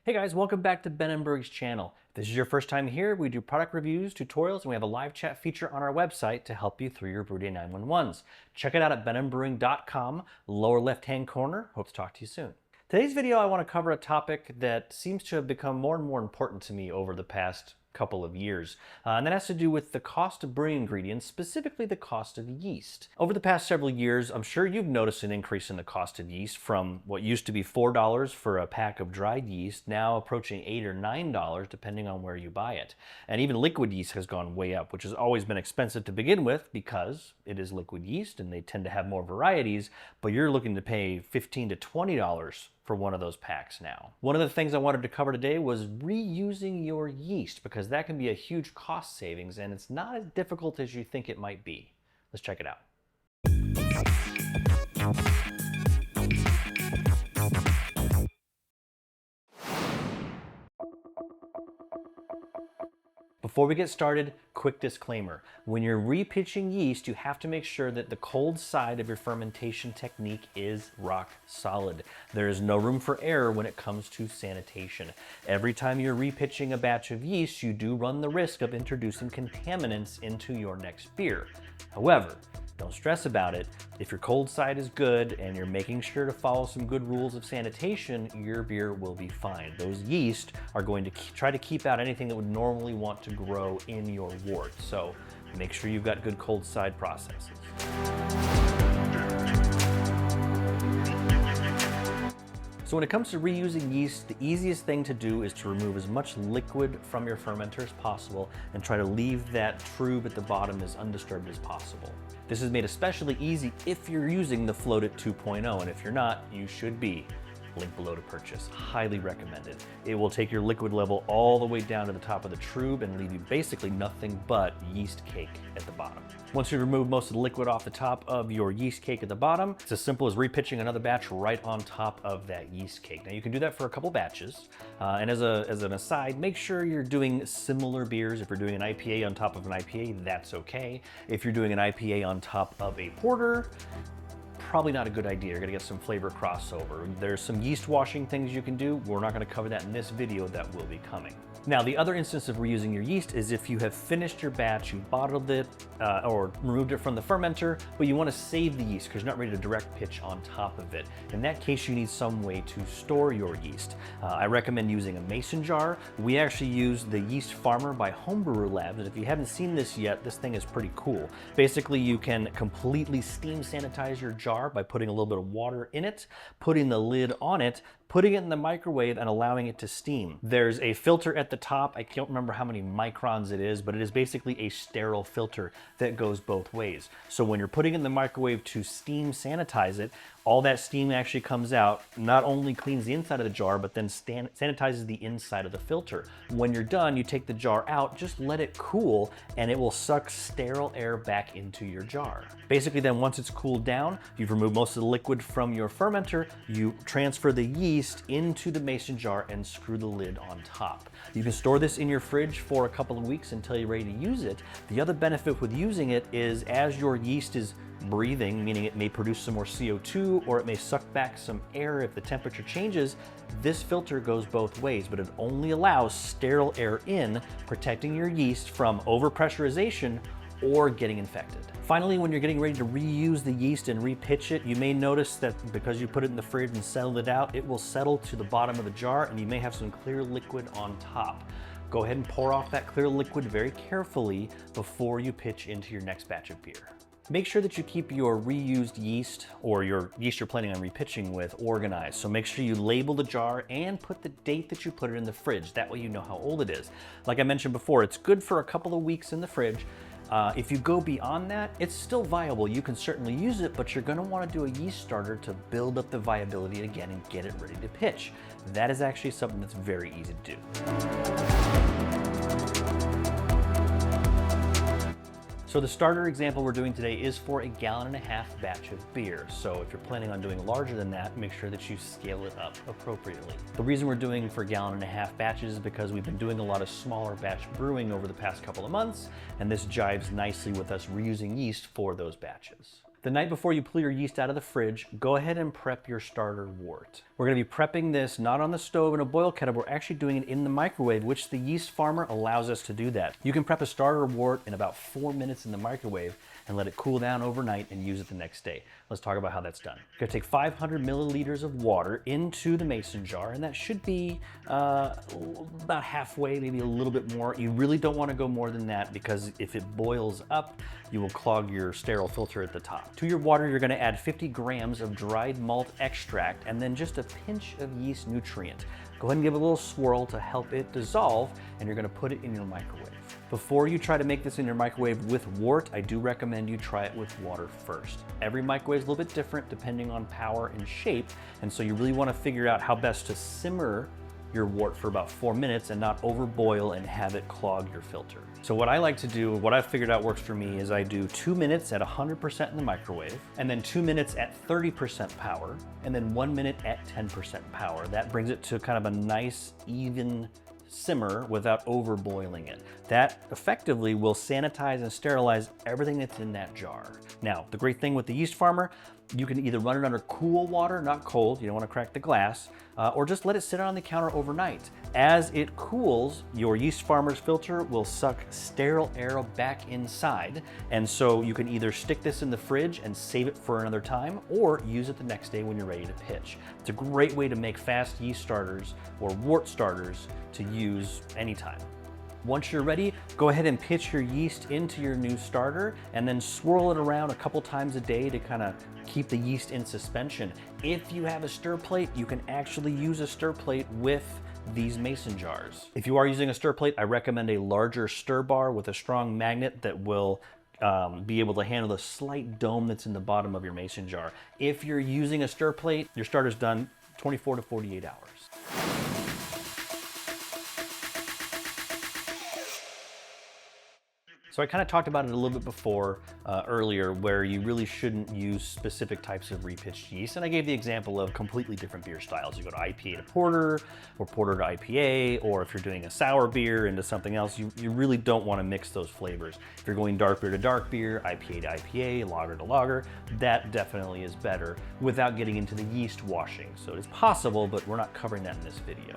Hey guys, welcome back to Ben & Berg's channel. If this is your first time here, we do product reviews, tutorials, and we have a live chat feature on our website to help you through your Brew Day 911s. Check it out at benandbrewing.com, lower left-hand corner. Hope to talk to you soon. Today's video, I want to cover a topic that seems to have become more and more important to me over the past couple of years, and that has to do with the cost of brewing ingredients, specifically the cost of yeast. Over the past several years, I'm sure you've noticed an increase in the cost of yeast from what used to be $4 for a pack of dried yeast, now approaching $8 or $9 depending on where you buy it. And even liquid yeast has gone way up, which has always been expensive to begin with because it is liquid yeast and they tend to have more varieties, but you're looking to pay $15 to $20 for one of those packs now. One of the things I wanted to cover today was reusing your yeast, because that can be a huge cost savings and it's not as difficult as you think it might be. Let's check it out. Before we get started, quick disclaimer. When you're repitching yeast, you have to make sure that the cold side of your fermentation technique is rock solid. There is no room for error when it comes to sanitation. Every time you're repitching a batch of yeast, you do run the risk of introducing contaminants into your next beer. However, don't stress about it. If your cold side is good and you're making sure to follow some good rules of sanitation, your beer will be fine. Those yeast are going to try to keep out anything that would normally want to grow in your wort. So make sure you've got good cold side processes. So when it comes to reusing yeast, the easiest thing to do is to remove as much liquid from your fermenter as possible and try to leave that trube at the bottom as undisturbed as possible. This is made especially easy if you're using the Float-It 2.0, and if you're not, you should be. Link below to purchase. Highly recommended. It will take your liquid level all the way down to the top of the trube and leave you basically nothing but yeast cake at the bottom. Once you remove most of the liquid off the top of your yeast cake at the bottom, it's as simple as repitching another batch right on top of that yeast cake. Now you can do that for a couple batches. And as an aside, make sure you're doing similar beers. If you're doing an IPA on top of an IPA, that's okay. If you're doing an IPA on top of a porter, probably not a good idea. You're gonna get some flavor crossover. There's some yeast washing things you can do. We're not gonna cover that in this video. That will be coming. Now, the other instance of reusing your yeast is if you have finished your batch, you bottled it or removed it from the fermenter, but you want to save the yeast because you're not ready to direct pitch on top of it. In that case, you need some way to store your yeast. I recommend using a mason jar. We actually use the Yeast Farmer by Homebrew Labs. And if you haven't seen this yet, this thing is pretty cool. Basically, you can completely steam sanitize your jar by putting a little bit of water in it, putting the lid on it, putting it in the microwave and allowing it to steam. There's a filter at the top. I can't remember how many microns it is, but it is basically a sterile filter that goes both ways. So when you're putting it in the microwave to steam sanitize it, all that steam actually comes out, not only cleans the inside of the jar, but then sanitizes the inside of the filter. When you're done, you take the jar out, just let it cool, and it will suck sterile air back into your jar. Basically then, once it's cooled down, you've removed most of the liquid from your fermenter, you transfer the yeast into the mason jar and screw the lid on top. You can store this in your fridge for a couple of weeks until you're ready to use it. The other benefit with using it is as your yeast is breathing, meaning it may produce some more CO2 or it may suck back some air if the temperature changes, this filter goes both ways, but it only allows sterile air in, protecting your yeast from overpressurization or getting infected. Finally, when you're getting ready to reuse the yeast and repitch it, you may notice that because you put it in the fridge and settled it out, it will settle to the bottom of the jar and you may have some clear liquid on top. Go ahead and pour off that clear liquid very carefully before you pitch into your next batch of beer. Make sure that you keep your reused yeast or your yeast you're planning on repitching with organized. So make sure you label the jar and put the date that you put it in the fridge. That way you know how old it is. Like I mentioned before, it's good for a couple of weeks in the fridge. If you go beyond that, it's still viable. You can certainly use it, but you're gonna wanna do a yeast starter to build up the viability again and get it ready to pitch. That is actually something that's very easy to do. So the starter example we're doing today is for a 1.5 gallon batch of beer. So if you're planning on doing larger than that, make sure that you scale it up appropriately. The reason we're doing for 1.5 gallon batches is because we've been doing a lot of smaller batch brewing over the past couple of months, and this jives nicely with us reusing yeast for those batches. The night before you pull your yeast out of the fridge, go ahead and prep your starter wort. We're going to be prepping this not on the stove in a boil kettle, we're actually doing it in the microwave, which the Yeast Farmer allows us to do that. You can prep a starter wort in about 4 minutes in the microwave and let it cool down overnight and use it the next day. Let's talk about how that's done. You're going to take 500 milliliters of water into the mason jar, and that should be about halfway, maybe a little bit more. You really don't want to go more than that because if it boils up, you will clog your sterile filter at the top. To your water, you're going to add 50 grams of dried malt extract and then just a pinch of yeast nutrient. Go ahead and give it a little swirl to help it dissolve, and you're going to put it in your microwave. Before you try to make this in your microwave with wort, I do recommend you try it with water first. Every microwave is a little bit different depending on power and shape, and so you really want to figure out how best to simmer your wort for about 4 minutes and not overboil and have it clog your filter. So what I like to do, what I've figured out works for me, is I do 2 minutes at 100% in the microwave, and then 2 minutes at 30% power, and then 1 minute at 10% power. That brings it to kind of a nice, even simmer without overboiling it. That effectively will sanitize and sterilize everything that's in that jar. Now, the great thing with the Yeast Farmer, you can either run it under cool water, not cold, you don't want to crack the glass, or just let it sit on the counter overnight. As it cools, your Yeast Farmer's filter will suck sterile air back inside, and so you can either stick this in the fridge and save it for another time, or use it the next day when you're ready to pitch. It's a great way to make fast yeast starters or wort starters to use anytime. Once you're ready, go ahead and pitch your yeast into your new starter and then swirl it around a couple times a day to kind of keep the yeast in suspension. If you have a stir plate, you can actually use a stir plate with these mason jars. If you are using a stir plate, I recommend a larger stir bar with a strong magnet that will be able to handle the slight dome that's in the bottom of your mason jar. If you're using a stir plate, your starter's done 24 to 48 hours. So I kind of talked about it a little bit before earlier, where you really shouldn't use specific types of repitched yeast. And I gave the example of completely different beer styles. You go to IPA to porter, or porter to IPA, or if you're doing a sour beer into something else, you really don't want to mix those flavors. If you're going dark beer to dark beer, IPA to IPA, lager to lager, that definitely is better without getting into the yeast washing. So it's possible, but we're not covering that in this video.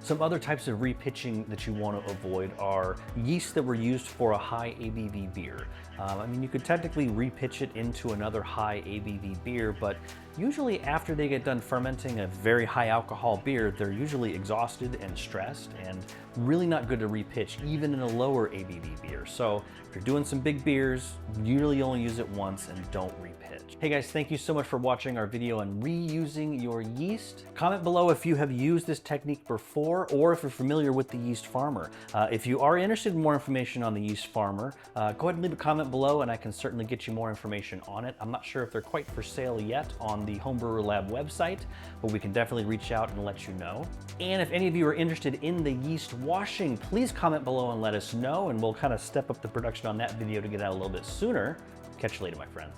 Some other types of repitching that you want to avoid are yeasts that were used for a high ABV beer. I mean, you could technically repitch it into another high ABV beer, but usually after they get done fermenting a very high alcohol beer, they're usually exhausted and stressed and really not good to repitch, even in a lower ABV beer. So if you're doing some big beers, usually only use it once and don't repitch. Hey guys, thank you so much for watching our video on reusing your yeast. Comment below if you have used this technique before or if you're familiar with the Yeast Farmer. If you are interested in more information on the Yeast Farmer, go ahead and leave a comment below and I can certainly get you more information on it. I'm not sure if they're quite for sale yet on the Homebrewer Lab website, but we can definitely reach out and let you know. And if any of you are interested in the yeast washing, please comment below and let us know, and we'll kind of step up the production on that video to get out a little bit sooner. Catch you later, my friends.